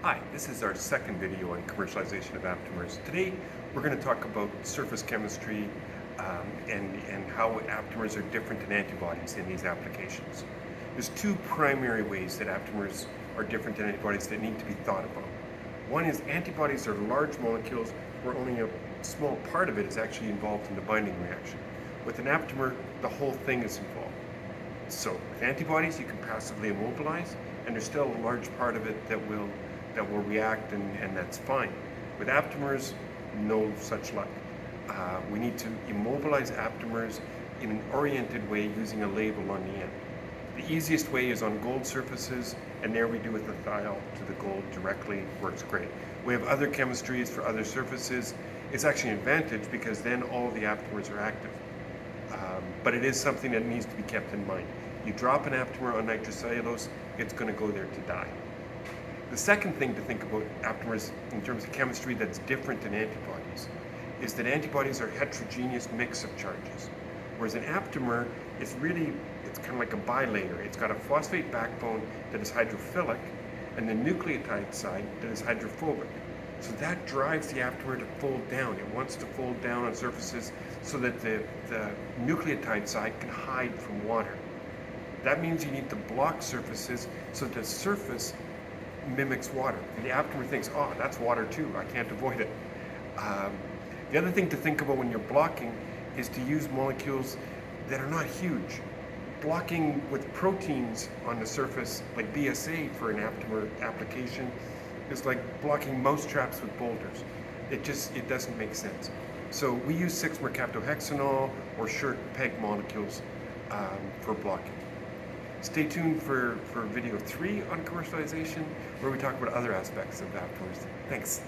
Hi, this is our second video on commercialization of aptamers. Today we're going to talk about surface chemistry and how aptamers are different than antibodies in these applications. There's two primary ways that aptamers are different than antibodies that need to be thought about. One is antibodies are large molecules where only a small part of it is actually involved in the binding reaction. With an aptamer, the whole thing is involved. So with antibodies, you can passively immobilize, and there's still a large part of it that will react, and that's fine. With aptamers, no such luck. We need to immobilize aptamers in an oriented way using a label on the end. The easiest way is on gold surfaces, and there we do with the thiol to the gold directly, works great. We have other chemistries for other surfaces. It's actually an advantage because then all the aptamers are active. But it is something that needs to be kept in mind. You drop an aptamer on nitrocellulose, it's going to go there to die. The second thing to think about aptamers in terms of chemistry that's different than antibodies is that antibodies are a heterogeneous mix of charges, whereas an aptamer it's kind of like a bilayer. It's got a phosphate backbone that is hydrophilic and the nucleotide side that is hydrophobic. So that drives the aptamer to fold down. It wants to fold down on surfaces so that the nucleotide side can hide from water. That means you need to block surfaces so that the surface mimics water. And the aptamer thinks, oh, that's water too, I can't avoid it. The other thing to think about when you're blocking is to use molecules that are not huge. Blocking with proteins on the surface, like BSA for an aptamer application, is like blocking mouse traps with boulders. It doesn't make sense. So we use 6-mercaptohexanol or shirt peg molecules for blocking. Stay tuned for video 3 on commercialization, where we talk about other aspects of aptamers. Thanks.